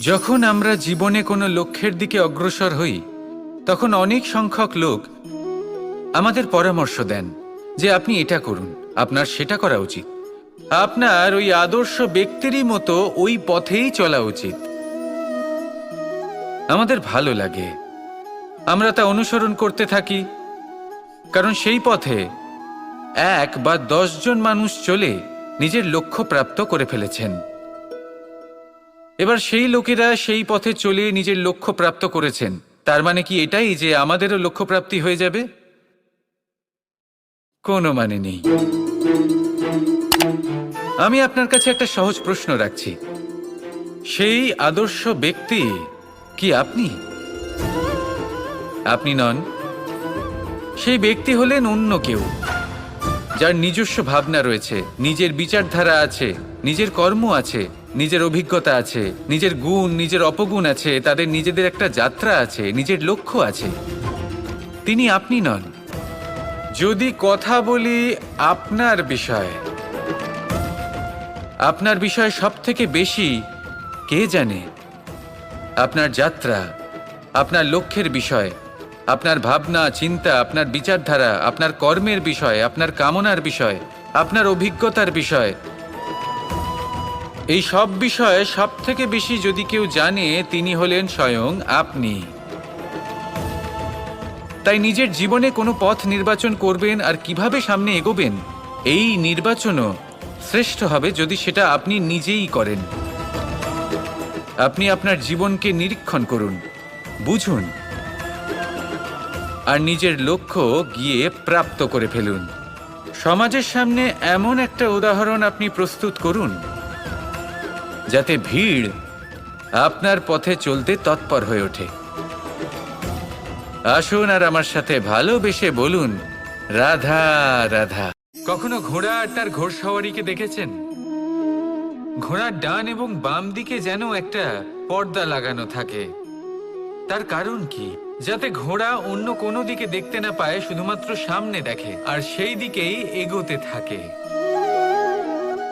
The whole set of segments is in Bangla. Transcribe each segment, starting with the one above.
যখন আমরা জীবনে কোনো লক্ষ্যের দিকে অগ্রসর হই তখন অনেক সংখ্যক লোক আমাদের পরামর্শ দেন যে আপনি এটা করুন, আপনার সেটা করা উচিত, আপনার ওই আদর্শ ব্যক্তিরই মতো ওই পথেই চলা উচিত। আমাদের ভালো লাগে, আমরা তা অনুসরণ করতে থাকি, কারণ সেই পথে 1 বা 10 জন মানুষ চলে নিজের লক্ষ্য প্রাপ্ত করে ফেলেছেন। এবার সেই লোকেরা সেই পথে চলে নিজের লক্ষ্য প্রাপ্ত করেছেন, তার মানে কি এটাই যে আমাদেরও লক্ষ্য প্রাপ্তি হয়ে যাবে? কোনো মানে নেই। আমি আপনার কাছে একটা সহজ প্রশ্ন রাখছি, সেই আদর্শ ব্যক্তি কি আপনি? আপনি নন। সেই ব্যক্তি হলেন অন্য কেউ, যার নিজস্ব ভাবনা রয়েছে, নিজের বিচারধারা আছে, নিজের কর্ম আছে, নিজের অভিজ্ঞতা আছে, নিজের গুণ, নিজের অপগুণ আছে, তাদের নিজেদের একটা যাত্রা আছে, নিজের লক্ষ্য আছে। তিনি আপনি নন। যদি কথা বলি আপনার বিষয়ে, আপনার বিষয়ে সব থেকে বেশি কে জানে? আপনার যাত্রা, আপনার লক্ষ্যের বিষয়, আপনার ভাবনা চিন্তা, আপনার বিচারধারা, আপনার কর্মের বিষয়, আপনার কামনার বিষয়, আপনার অভিজ্ঞতার বিষয়, এই সব বিষয়ে সব থেকে বেশি যদি কেউ জানে তিনি হলেন স্বয়ং আপনি। তাই নিজের জীবনে কোনো পথ নির্বাচন করবেন আর কিভাবে সামনে এগোবেন, এই নির্বাচনও শ্রেষ্ঠ হবে যদি সেটা আপনি নিজেই করেন। আপনি আপনার জীবনকে নিরীক্ষণ করুন, বুঝুন, আর নিজের লক্ষ্য গিয়ে প্রাপ্ত করে ফেলুন। সমাজের সামনে এমন একটা উদাহরণ আপনি প্রস্তুত করুন যাতে ভিড় আপনার পথে চলতে তৎপর হয়ে ওঠে। আসুন আর আমার সাথে ভালোবেসে বলুন, রাধা রাধা। কখনো ঘোড়া আর তার ঘোড়সওয়ারিকে দেখেছেন? ঘোড়ার ডান এবং বাম দিকে যেন একটা পর্দা লাগানো থাকে। তার কারণ কি? যাতে ঘোড়া অন্য কোনো দিকে দেখতে না পায়, শুধুমাত্র সামনে দেখে আর সেই দিকেই এগোতে থাকে।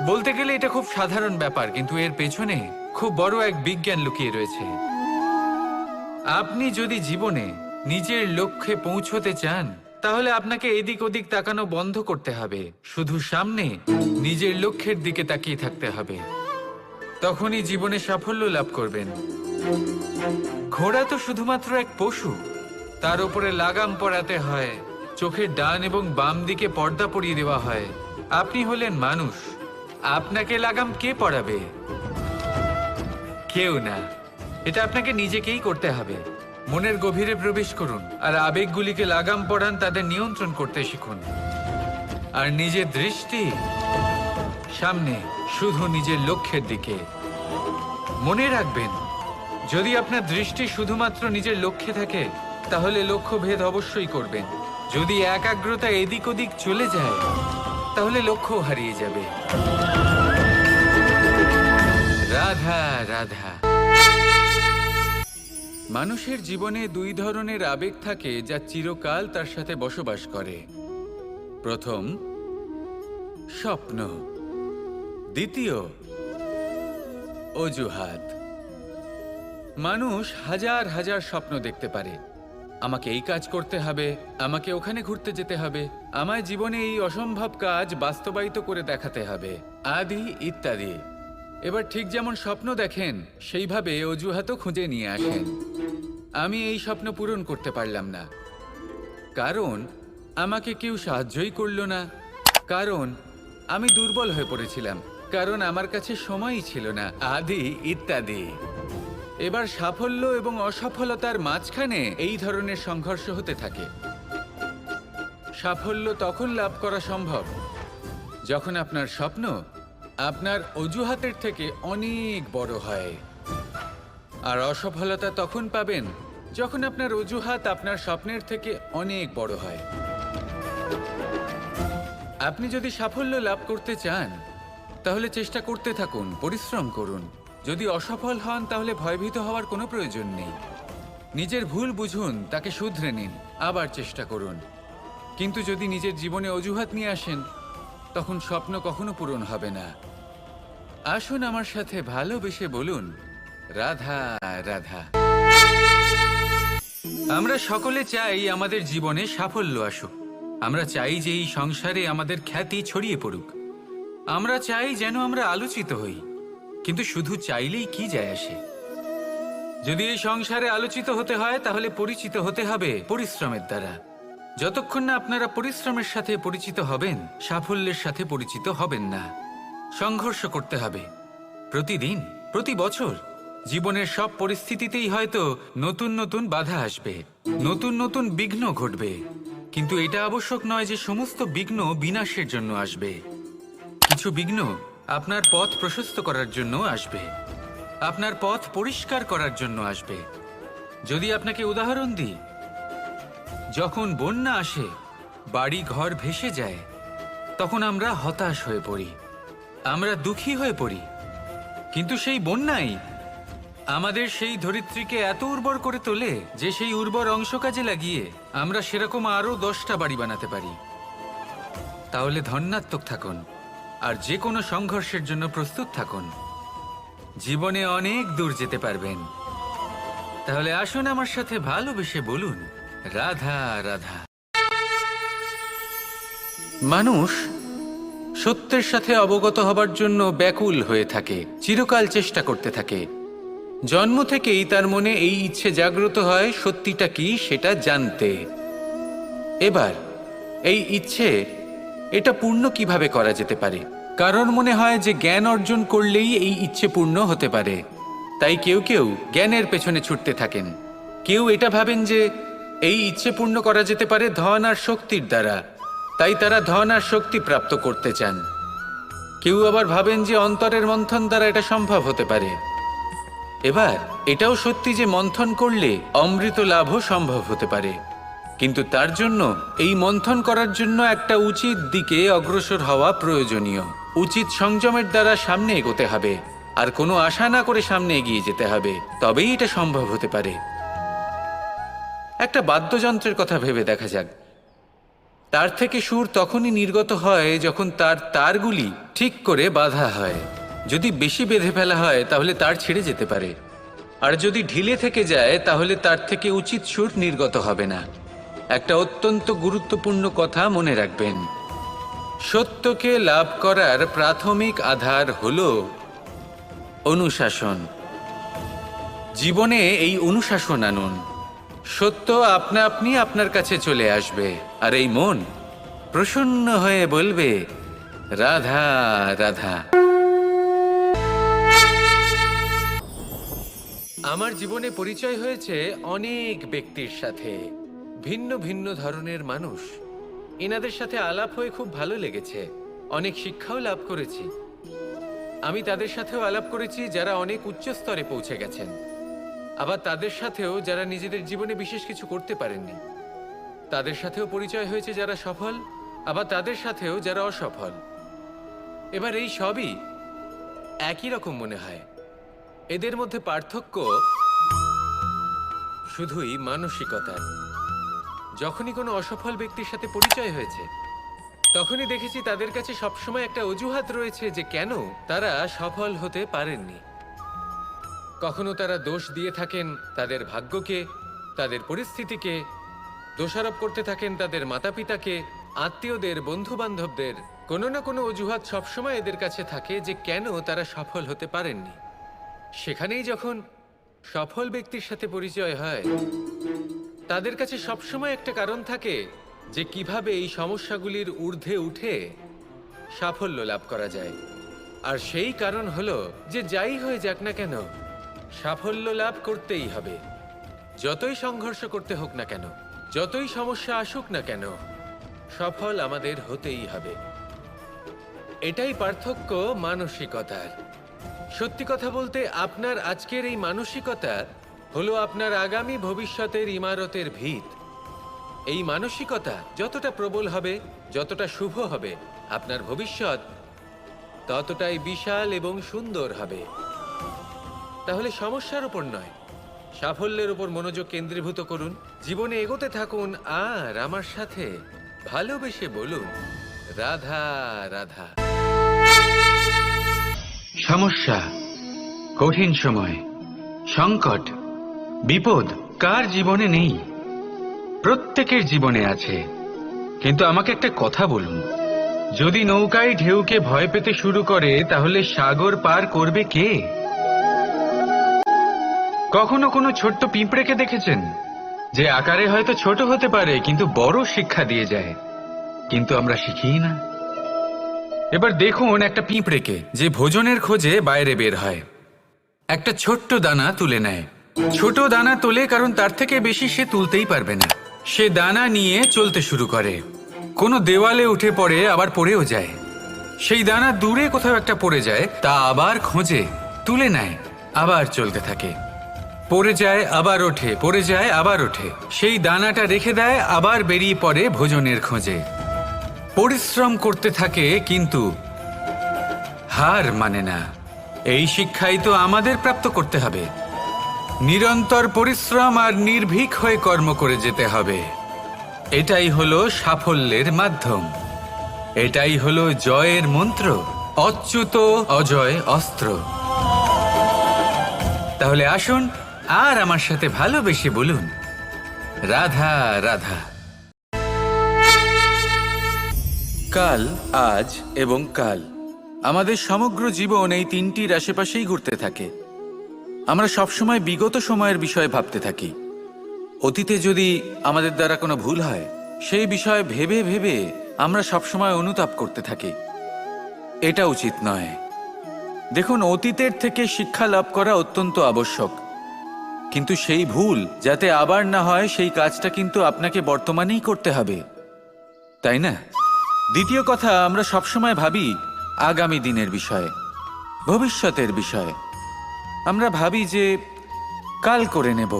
বলতে গেলে এটা খুব সাধারণ ব্যাপার, কিন্তু এর পেছনে খুব বড় এক বিজ্ঞান লুকিয়ে রয়েছে। আপনি যদি জীবনে নিজের লক্ষ্যে পৌঁছতে চান তাহলে আপনাকে এদিক ওদিক তাকানো বন্ধ করতে হবে, শুধু সামনে নিজের লক্ষ্যের দিকে তাকিয়ে থাকতে হবে। তখনই জীবনে সাফল্য লাভ করবেন। ঘোড়া তো শুধুমাত্র এক পশু, তার উপরে লাগাম পরাতে হয়, চোখের ডান এবং বাম দিকে পর্দা পরিয়ে দেওয়া হয়। আপনি হলেন মানুষ, আপনাকে লাগাম কে পরাবে? কেউ না। এটা আপনাকে নিজেকেই করতে হবে। মনের গভীরে প্রবেশ করুন আর আবেগগুলিকে লাগাম পরান, তাদের নিয়ন্ত্রণ করতে শিখুন। আর নিজের দৃষ্টি সামনে, শুধু নিজের লক্ষ্যের দিকে। মনে রাখবেন, যদি আপনার দৃষ্টি শুধুমাত্র নিজের লক্ষ্যে থাকে তাহলে লক্ষ্য ভেদ অবশ্যই করবেন। যদি একাগ্রতা এদিক ওদিক চলে যায় তাহলে লক্ষ্য হারিয়ে যাবে। রাধা রাধা। মানুষের জীবনে 2 ধরনের আবেগ থাকে যা চিরকাল তার সাথে বসবাস করে। প্রথম, স্বপ্ন। দ্বিতীয়, অজুহাত। মানুষ হাজার হাজার স্বপ্ন দেখতে পারে। আমাকে এই কাজ করতে হবে, আমাকে ওখানে ঘুরতে যেতে হবে, আমায় জীবনে এই অসম্ভব কাজ বাস্তবায়িত করে দেখাতে হবে, আদি ইত্যাদি। এবার ঠিক যেমন স্বপ্ন দেখেন সেইভাবে অজুহাতও খুঁজে নিয়ে আসেন। আমি এই স্বপ্ন পূরণ করতে পারলাম না, কারণ আমাকে কেউ সাহায্যই করল না, কারণ আমি দুর্বল হয়ে পড়েছিলাম, কারণ আমার কাছে সময়ই ছিল না, আদি ইত্যাদি। এবার সাফল্য এবং অসফলতার মাঝখানে এই ধরনের সংঘর্ষ হতে থাকে। সাফল্য তখন লাভ করা সম্ভব যখন আপনার স্বপ্ন আপনার অজুহাতের থেকে অনেক বড় হয়, আর অসফলতা তখন পাবেন যখন আপনার অজুহাত আপনার স্বপ্নের থেকে অনেক বড় হয়। আপনি যদি সাফল্য লাভ করতে চান তাহলে চেষ্টা করতে থাকুন, পরিশ্রম করুন। যদি অসফল হন তাহলে ভয়ভীত হওয়ার কোনো প্রয়োজন নেই। নিজের ভুল বুঝুন, তাকে শুধরে নিন, আবার চেষ্টা করুন। কিন্তু যদি নিজের জীবনে অজুহাত নিয়ে আসেন তখন স্বপ্ন কখনো পূরণ হবে না। আসুন আমার সাথে ভালোবেসে বলুন, রাধা রাধা। আমরা সকলে চাই আমাদের জীবনে সাফল্য আসুক। আমরা চাই যে এই সংসারে আমাদের খ্যাতি ছড়িয়ে পড়ুক। আমরা চাই যেন আমরা আলোচিত হই। কিন্তু শুধু চাইলেই কি যায় আসে? যদি এই সংসারে আলোচিত হতে হয় তাহলে পরিচিত হতে হবে পরিশ্রমের দ্বারা। যতক্ষণ না আপনারা পরিশ্রমের সাথে পরিচিত হবেন, সাফল্যের সাথে পরিচিত হবেন না। সংঘর্ষ করতে হবে প্রতিদিন, প্রতি বছর। জীবনের সব পরিস্থিতিতেই হয়তো নতুন নতুন বাধা আসবে, নতুন নতুন বিঘ্ন ঘটবে। কিন্তু এটা আবশ্যক নয় যে সমস্ত বিঘ্ন বিনাশের জন্য আসবে। কিছু বিঘ্ন আপনার পথ প্রশস্ত করার জন্য আসবে, আপনার পথ পরিষ্কার করার জন্য আসবে। যদি আপনাকে উদাহরণ দিই, যখন বন্যা আসে, বাড়ি ঘর ভেসে যায়, তখন আমরা হতাশ হয়ে পড়ি, আমরা দুঃখী হয়ে পড়ি। কিন্তু সেই বন্যাই আমাদের সেই ধরিত্রীকে এত উর্বর করে তোলে যে সেই উর্বর অংশ কাজে লাগিয়ে আমরা সেরকম আরো 10টা বাড়ি বানাতে পারি। তাহলে ধন্যাত্মক থাকুন আর যে কোনো সংঘর্ষের জন্য প্রস্তুত থাকুন। জীবনে অনেক দূর যেতে পারবেন। তাহলে আসুন আমার সাথে ভালোবেসে বলুন, রাধা রাধা। মানুষ সত্যের সাথে অবগত হবার জন্য ব্যাকুল হয়ে থাকে, চিরকাল চেষ্টা করতে থাকে। জন্ম থেকেই তার মনে এই ইচ্ছে জাগ্রত হয় সত্যিটা কি সেটা জানতে। এবার এই ইচ্ছে এটা পূর্ণ কিভাবে করা যেতে পারে? কারণ মনে হয় যে জ্ঞান অর্জন করলেই এই ইচ্ছে পূর্ণ হতে পারে। তাই কেউ কেউ জ্ঞানের পেছনে ছুটতে থাকেন। কেউ এটা ভাবেন যে এই ইচ্ছে পূর্ণ করা যেতে পারে ধন আর শক্তির দ্বারা, তাই তারা ধন আর শক্তি প্রাপ্ত করতে চান। কেউ আবার ভাবেন যে অন্তরের মন্থন দ্বারা এটা সম্ভব হতে পারে। এবার এটাও সত্যি যে মন্থন করলে অমৃত লাভও সম্ভব হতে পারে, কিন্তু তার জন্য এই মন্থন করার জন্য একটা উচিত দিকে অগ্রসর হওয়া প্রয়োজনীয়। উচিত সংযমের দ্বারা সামনে এগোতে হবে, আর কোনো আশা না করে সামনে এগিয়ে যেতে হবে, তবেই এটা সম্ভব হতে পারে। একটা বাদ্যযন্ত্রের কথা ভেবে দেখা যাক। তার থেকে সুর তখনই নির্গত হয় যখন তার তারগুলি ঠিক করে বাঁধা হয়। যদি বেশি বেঁধে ফেলা হয় তাহলে তার ছিঁড়ে যেতে পারে, আর যদি ঢিলে থেকে যায় তাহলে তার থেকে উচিত সুর নির্গত হবে না। একটা অত্যন্ত গুরুত্বপূর্ণ কথা মনে রাখবেন, সত্যকে লাভ করার প্রাথমিক আধার হল অনুশাসন। জীবনে এই অনুশাসন আনুন, সত্য আপনা আপনি আপনার কাছে চলে আসবে, আর এই মন প্রসন্ন হয়ে বলবে, রাধা রাধা। আমার জীবনে পরিচয় হয়েছে অনেক ব্যক্তির সাথে, ভিন্ন ভিন্ন ধরনের মানুষ। এনাদের সাথে আলাপ হয়ে খুব ভালো লেগেছে, অনেক শিক্ষাও লাভ করেছি। আমি তাদের সাথেও আলাপ করেছি যারা অনেক উচ্চ স্তরে পৌঁছে গেছেন, আবার তাদের সাথেও যারা নিজেদের জীবনে বিশেষ কিছু করতে পারেননি। তাদের সাথেও পরিচয় হয়েছে যারা সফল, আবার তাদের সাথেও যারা অসফল। এবার এই সবই একই রকম মনে হয়। এদের মধ্যে পার্থক্য শুধুই মানসিকতার। যখনই কোনো অসফল ব্যক্তির সাথে পরিচয় হয়েছে, তখনই দেখেছি তাদের কাছে সবসময় একটা অজুহাত রয়েছে যে কেন তারা সফল হতে পারেননি। কখনো তারা দোষ দিয়ে থাকেন তাদের ভাগ্যকে, তাদের পরিস্থিতিকে, দোষারোপ করতে থাকেন তাদের মাতা পিতাকে, আত্মীয়দের, বন্ধু বান্ধবদের। কোনো না কোনো অজুহাত সবসময় এদের কাছে থাকে যে কেন তারা সফল হতে পারেননি। সেখানেই যখন সফল ব্যক্তির সাথে পরিচয় হয়, তাদের কাছে সবসময় একটা কারণ থাকে যে কিভাবে এই সমস্যাগুলির ঊর্ধ্বে উঠে সাফল্য লাভ করা যায়। আর সেই কারণ হলো যে যাই হয়ে যাক না কেন, সাফল্য লাভ করতেই হবে। যতই সংঘর্ষ করতে হোক না কেন, যতই সমস্যা আসুক না কেন, সফল আমাদের হতেই হবে। এটাই পার্থক্য মানসিকতার। সত্যি কথা বলতে আপনার আজকের এই মানসিকতা হলো আপনার আগামী ভবিষ্যতের ইমারতের ভিত। এই মানসিকতা যতটা প্রবল হবে, যতটা শুভ হবে, আপনার ভবিষ্যৎ ততটাই বিশাল এবং সুন্দর হবে। তাহলে সমস্যার উপর নয়, সাফল্যের উপর মনোযোগ কেন্দ্রীভূত করুন, জীবনে এগোতে থাকুন, আর আমার সাথে ভালোবেসে বলুন, রাধা রাধা। সমস্যা, কঠিন সময়, সংকট, বিপদ কার জীবনে নেই? প্রত্যেকের জীবনে আছে। কিন্তু আমাকে একটা কথা বলুন, যদি নৌকায় ঢেউকে ভয় পেতে শুরু করে তাহলে সাগর পার করবে কে? কখনো কোনো ছোট্ট পিঁপড়েকে দেখেছেন, যে আকারে হয়তো ছোট হতে পারে কিন্তু বড় শিক্ষা দিয়ে যায়? কিন্তু আমরা শিখি না। এবার দেখুন একটা পিঁপড়েকে, যে ভোজনের খোঁজে বাইরে বের হয়, একটা ছোট্ট দানা তুলে নেয়। ছোট দানা তোলে কারণ তার থেকে বেশি সে তুলতেই পারবে না। সে দানা নিয়ে চলতে শুরু করে, কোনো দেওয়ালে উঠে পড়ে, আবার পড়েও যায়। সেই দানা দূরে কোথাও একটা পড়ে যায়, তা আবার খোঁজে, তুলে নেয়, আবার চলতে থাকে। পড়ে যায় আবার ওঠে, পড়ে যায় আবার ওঠে। সেই দানাটা রেখে দেয়, আবার বেরিয়ে পড়ে ভোজনের খোঁজে। পরিশ্রম করতে থাকে কিন্তু হার মানে না। এই শিক্ষাই তো আমাদের প্রাপ্ত করতে হবে। নিরন্তর পরিশ্রম আর নির্ভীক হয়ে কর্ম করে যেতে হবে। এটাই হলো সাফল্যের মাধ্যম, এটাই হলো জয়ের মন্ত্র, অচ্যুত অজয় অস্ত্র। তাহলে আসুন আর আমার সাথে ভালোবেসে বলুন, রাধা রাধা। কাল, আজ এবং কাল, আমাদের সমগ্র জীবন এই তিনটির আশেপাশেই ঘুরতে থাকে। আমরা সবসময় বিগত সময়ের বিষয়ে ভাবতে থাকি। অতীতে যদি আমাদের দ্বারা কোনো ভুল হয়, সেই বিষয়ে ভেবে ভেবে আমরা সবসময় অনুতাপ করতে থাকি। এটা উচিত নয়। দেখুন, অতীতের থেকে শিক্ষা লাভ করা অত্যন্ত আবশ্যক, কিন্তু সেই ভুল যাতে আবার না হয় সেই কাজটা কিন্তু আপনাকে বর্তমানেই করতে হবে, তাই না? দ্বিতীয় কথা, আমরা সবসময় ভাবি আগামী দিনের বিষয়ে, ভবিষ্যতের বিষয়ে। আমরা ভাবি যে কাল করে নেব,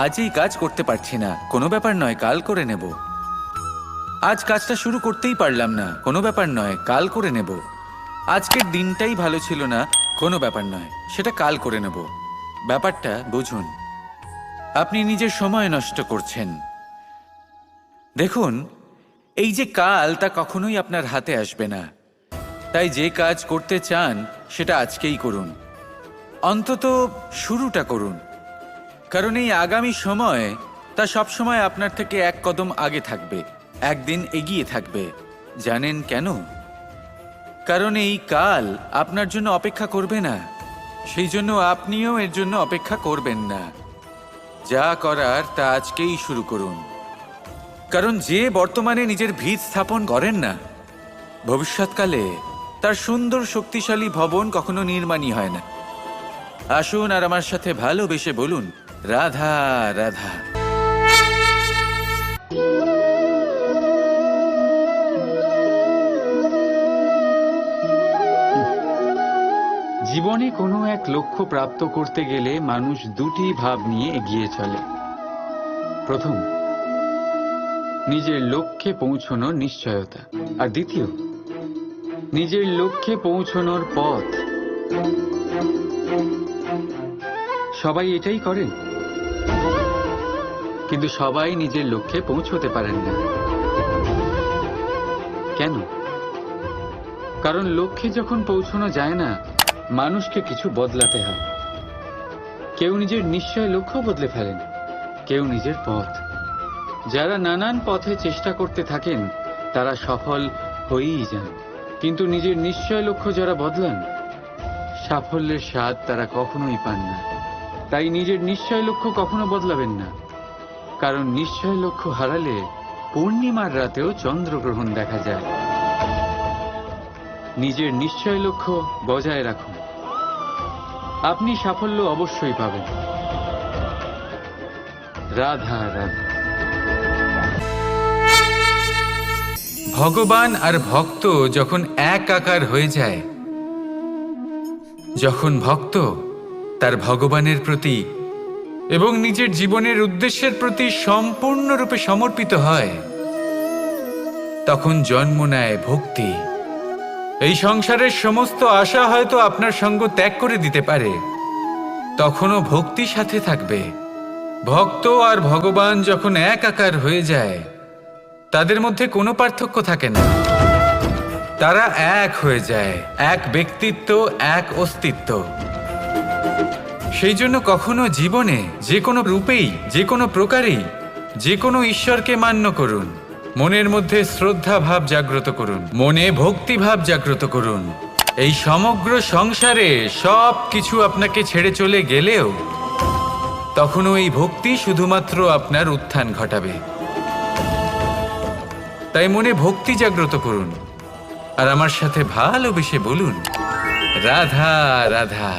আজ এই কাজ করতে পারছি না, কোনো ব্যাপার নয়, কাল করে নেব। আজ কাজটা শুরু করতেই পারলাম না, কোনো ব্যাপার নয়, কাল করে নেব। আজকের দিনটাই ভালো ছিল না, কোনো ব্যাপার নয়, সেটা কাল করে নেব। ব্যাপারটা বুঝুন, আপনি নিজের সময় নষ্ট করছেন। দেখুন, এই যে কাল, তা কখনোই আপনার হাতে আসবে না। তাই যে কাজ করতে চান সেটা আজকেই করুন, অন্তত শুরুটা করুন। কারণ এই আগামী সময়, তা সবসময় আপনার থেকে এক কদম আগে থাকবে, একদিন এগিয়ে থাকবে। জানেন কেন? কারণ এই কাল আপনার জন্য অপেক্ষা করবে না, সেই জন্য আপনিও এর জন্য অপেক্ষা করবেন না। যা করার তা আজকেই শুরু করুন। কারণ যে বর্তমানে নিজের ভিত স্থাপন করেন না, ভবিষ্যৎকালে তার সুন্দর শক্তিশালী ভবন কখনো নির্মাণই হয় না। আসুন আর আমার সাথে ভালোবেসে বলুন, রাধা রাধা। জীবনে কোনো এক লক্ষ্য প্রাপ্ত করতে গেলে মানুষ দুটি ভাব নিয়ে এগিয়ে চলে। প্রথম, নিজের লক্ষ্যে পৌঁছানোর নিশ্চয়তা, আর দ্বিতীয়, নিজের লক্ষ্যে পৌঁছানোর পথ। সবাই এটাই করেন, কিন্তু সবাই নিজের লক্ষ্যে পৌঁছতে পারেন না। কেন? কারণ লক্ষ্যে যখন পৌঁছানো যায় না, মানুষকে কিছু বদলাতে হয়। কেউ নিজের নিশ্চয় লক্ষ্য বদলে ফেলেন, কেউ নিজের পথ। যারা নানান পথে চেষ্টা করতে থাকেন তারা সফল হয়েই যান, কিন্তু নিজের নিশ্চয় লক্ষ্য যারা বদলান, সাফল্যের স্বাদ তারা কখনোই পান না। তাই নিজের নিশ্চয় লক্ষ্য কখনো বদলাবেন না, কারণ নিশ্চয় লক্ষ্য হারালে পূর্ণিমার রাতেও চন্দ্রগ্রহণ দেখা যায়। নিজের নিশ্চয় লক্ষ্য বজায় রাখুন, আপনি সাফল্য অবশ্যই পাবেন। রাধা রাধা। ভগবান আর ভক্ত যখন এক আকার হয়ে যায়, যখন ভক্ত তার ভগবানের প্রতি এবং নিজের জীবনের উদ্দেশ্যের প্রতি সম্পূর্ণরূপে সমর্পিত হয়, তখন জন্ম নেয় ভক্তি। এই সংসারের সমস্ত আশা হয়তো আপনার সঙ্গ ত্যাগ করে দিতে পারে, তখনও ভক্তি সাথে থাকবে। ভক্ত আর ভগবান যখন এক আকার হয়ে যায়, তাদের মধ্যে কোনো পার্থক্য থাকে না। তারা এক হয়ে যায়, এক ব্যক্তিত্ব, এক অস্তিত্ব। সেই জন্য কখনো জীবনে যে কোনো রূপেই, যে কোনো প্রকারেই, যে কোনো ঈশ্বরকে মান্য করুন। মনের মধ্যে শ্রদ্ধা ভাব জাগ্রত করুন, মনে ভক্তি ভাব জাগ্রত করুন। এই সমগ্র সংসারে সব কিছু আপনাকে ছেড়ে চলে গেলেও তখনও এই ভক্তি শুধুমাত্র আপনার উত্থান ঘটাবে। তাই মনে ভক্তি জাগ্রত করুন আর আমার সাথে ভালোবেসে বলুন, রাধা রাধা।